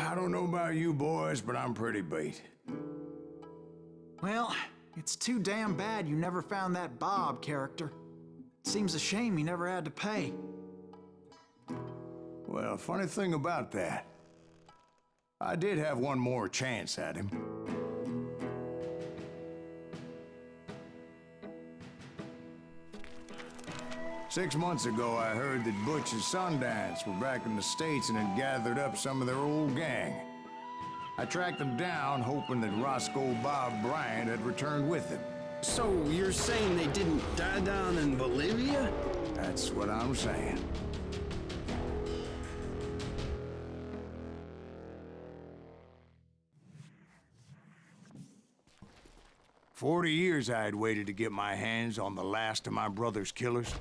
I don't know about you boys, but I'm pretty beat. Well, it's too damn bad you never found that Bob character. Seems a shame you never had to pay. Well, funny thing about that, I did have one more chance at him. Six months ago, I heard that Butch and Sundance were back in the States and had gathered up some of their old gang. I tracked them down, hoping that Roscoe Bob Bryant had returned with them. So you're saying they didn't die down in Bolivia? That's what I'm saying. "40 years I had waited to get my hands on the last of my brother's killers.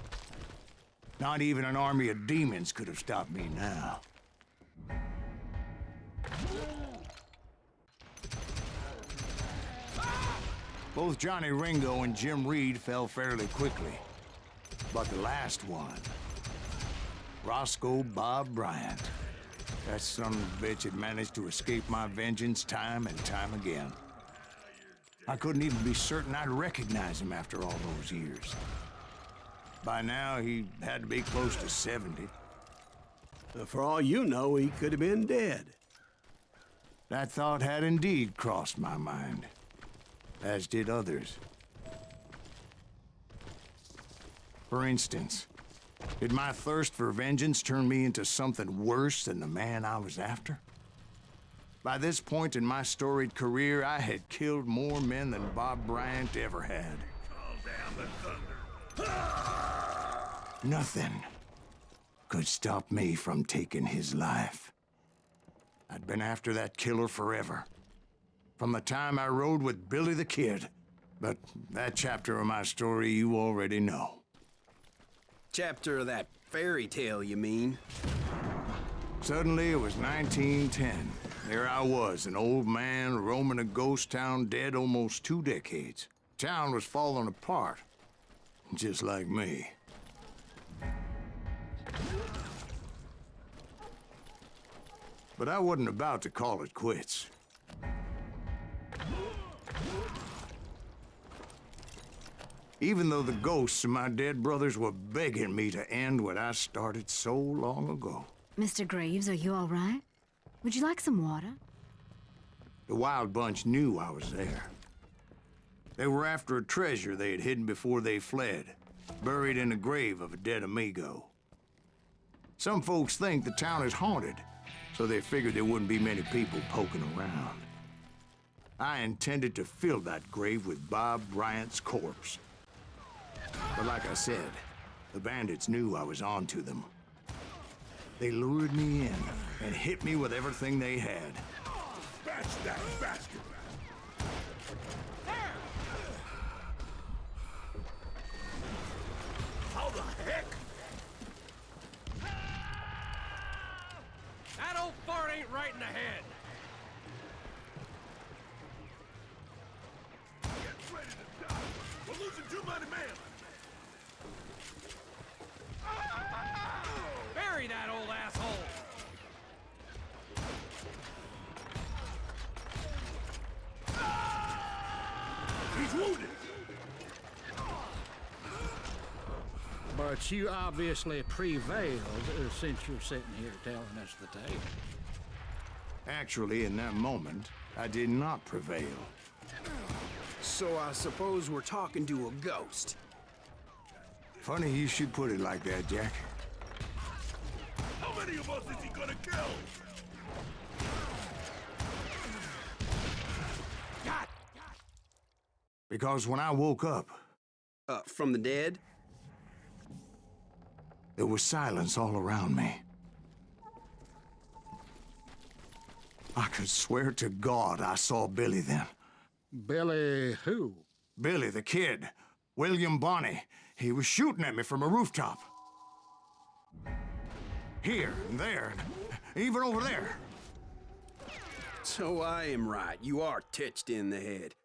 Not even an army of demons could have stopped me now. Both Johnny Ringo and Jim Reed fell fairly quickly. But the last one, Roscoe Bob Bryant, that son of a bitch had managed to escape my vengeance time and time again. I couldn't even be certain I'd recognize him after all those years. By now, he had to be close to 70. For all you know, he could have been dead. That thought had indeed crossed my mind, as did others. For instance, did my thirst for vengeance turn me into something worse than the man I was after? By this point in my storied career, I had killed more men than Bob Bryant ever had. Call down the thunder. Nothing could stop me from taking his life. I'd been after that killer forever, from the time I rode with Billy the Kid. But that chapter of my story you already know. Chapter of that fairy tale, you mean? Suddenly, it was 1910. There I was, an old man roaming a ghost town dead almost 2 decades. Town was falling apart, just like me. But I wasn't about to call it quits. Even though the ghosts of my dead brothers were begging me to end what I started so long ago. Mr. Graves, are you all right? Would you like some water? The Wild Bunch knew I was there. They were after a treasure they had hidden before they fled, buried in the grave of a dead amigo. Some folks think the town is haunted, so they figured there wouldn't be many people poking around. I intended to fill that grave with Bob Bryant's corpse. But like I said, the bandits knew I was on to them. They lured me in and hit me with everything they had. Batch that bastard! How the heck? That old fart ain't right in the head. Get ready to die! We're losing too many men! Bury that old asshole. He's wounded! But you obviously prevailed since you're sitting here telling us the tale. Actually, in that moment, I did not prevail. So I suppose we're talking to a ghost. Funny you should put it like that, Jack. How many of us is he gonna kill? God! Because when I woke up, From the dead? there was silence all around me. I could swear to God I saw Billy then. Billy who? Billy the Kid. William Bonney. He was shooting at me from a rooftop. Here and there, even over there. So I am right. You are titched in the head.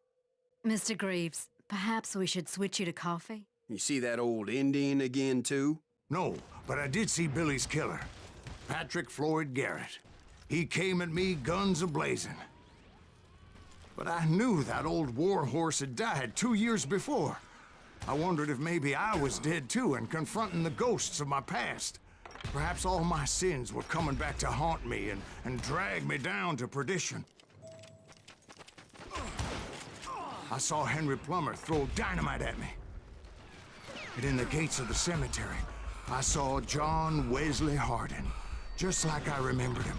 Mr. Graves, perhaps we should switch you to coffee? You see that old Indian again, too? No, but I did see Billy's killer, Patrick Floyd Garrett. He came at me guns a-blazing. But I knew that old war horse had died 2 years before. I wondered if maybe I was dead too and confronting the ghosts of my past. Perhaps all my sins were coming back to haunt me and drag me down to perdition. I saw Henry Plummer throw dynamite at me. And in the gates of the cemetery, I saw John Wesley Hardin, just like I remembered him.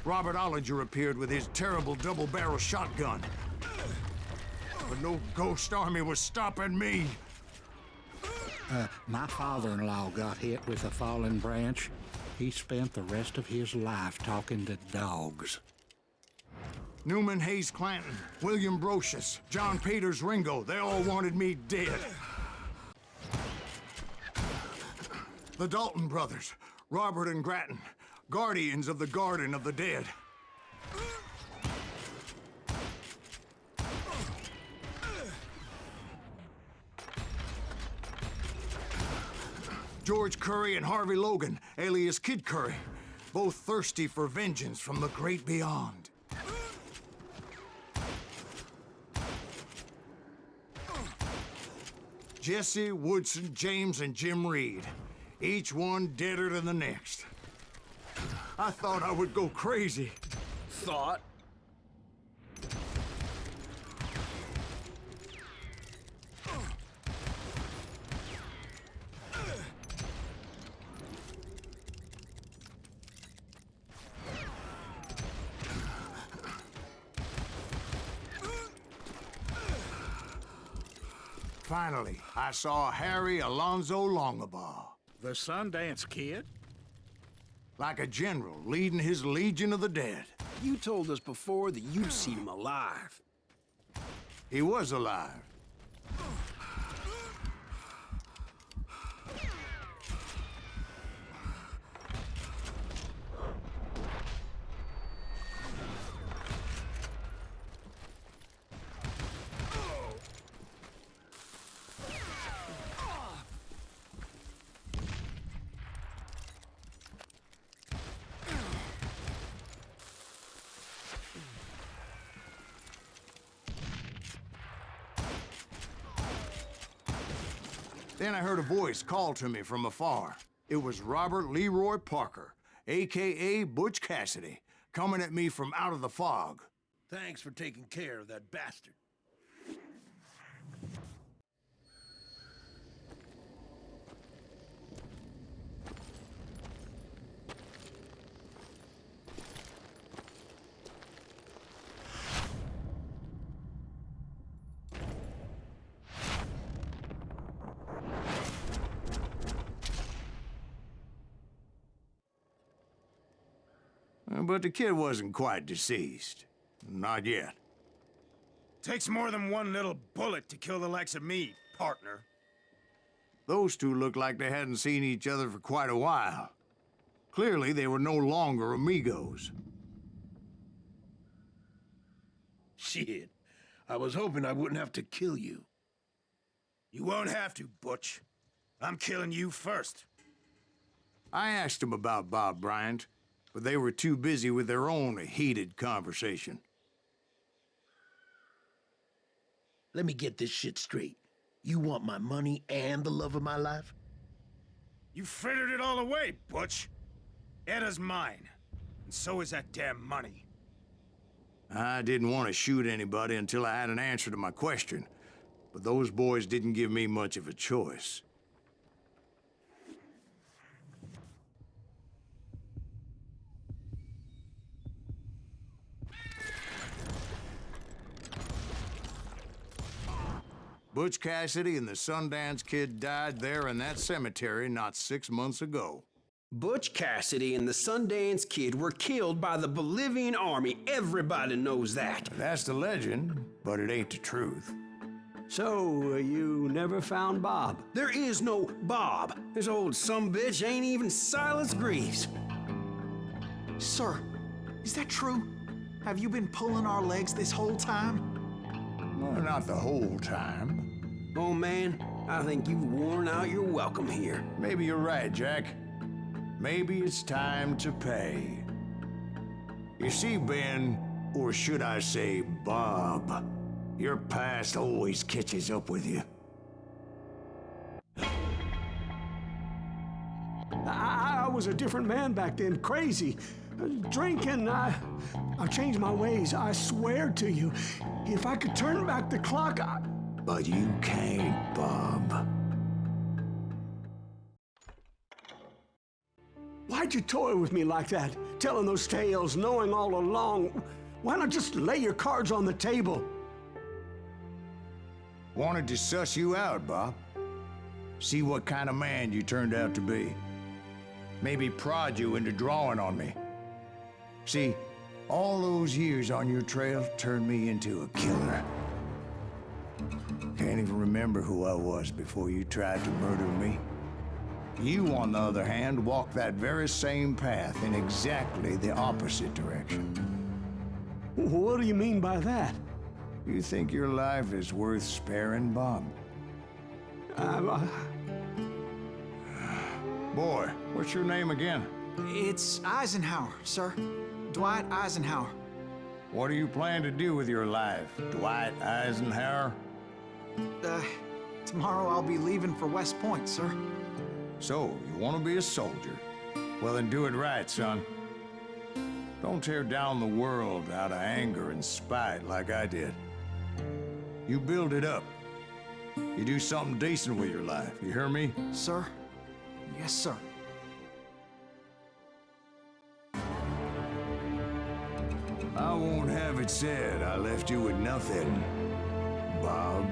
Robert Ollinger appeared with his terrible double-barrel shotgun. But no ghost army was stopping me. My father-in-law got hit with a fallen branch. He spent the rest of his life talking to dogs. Newman Hayes Clanton, William Brocious, John Peters Ringo, they all wanted me dead. The Dalton brothers, Robert and Grattan, guardians of the Garden of the Dead. George Curry and Harvey Logan, alias Kid Curry, both thirsty for vengeance from the great beyond. Jesse, Woodson, James, and Jim Reed, each one deader than the next. I thought I would go crazy. Thought? Finally, I saw Harry Alonzo Longabaugh. The Sundance Kid? Like a general leading his legion of the dead. You told us before that you'd seen him alive. He was alive. Then I heard a voice call to me from afar. It was Robert Leroy Parker, a.k.a. Butch Cassidy, coming at me from out of the fog. Thanks for taking care of that bastard. But the kid wasn't quite deceased. Not yet. Takes more than one little bullet to kill the likes of me, partner. Those two looked like they hadn't seen each other for quite a while. Clearly, they were no longer amigos. Shit. I was hoping I wouldn't have to kill you. You won't have to, Butch. I'm killing you first. I asked them about Bob Bryant, but they were too busy with their own heated conversation. Let me get this shit straight. You want my money and the love of my life? You frittered it all away, Butch. Eda's mine, and so is that damn money. I didn't want to shoot anybody until I had an answer to my question, but those boys didn't give me much of a choice. Butch Cassidy and the Sundance Kid died there in that cemetery not 6 months ago. Butch Cassidy and the Sundance Kid were killed by the Bolivian army. Everybody knows that. That's the legend, but it ain't the truth. So, you never found Bob? There is no Bob. This old sumbitch ain't even Silas Greaves. Sir, is that true? Have you been pulling our legs this whole time? Well, not the whole time. Oh man, I think you've worn out your welcome here. Maybe you're right, Jack. Maybe it's time to pay. You see, Ben, or should I say Bob, your past always catches up with you. I was a different man back then, crazy. Drinking, I've changed my ways, I swear to you. If I could turn back the clock, But you can't, Bob. Why'd you toy with me like that? Telling those tales, knowing all along. Why not just lay your cards on the table? Wanted to suss you out, Bob. See what kind of man you turned out to be. Maybe prod you into drawing on me. See, all those years on your trail turned me into a killer. Can't even remember who I was before you tried to murder me. You, on the other hand, walked that very same path in exactly the opposite direction. What do you mean by that? You think your life is worth sparing, Bob? Boy, what's your name again? It's Eisenhower, sir. Dwight Eisenhower. What do you plan to do with your life, Dwight Eisenhower? Tomorrow I'll be leaving for West Point, sir. So, you want to be a soldier? Well, then do it right, son. Don't tear down the world out of anger and spite like I did. You build it up. You do something decent with your life, you hear me? Sir? Yes, sir. I won't have it said I left you with nothing, Bob.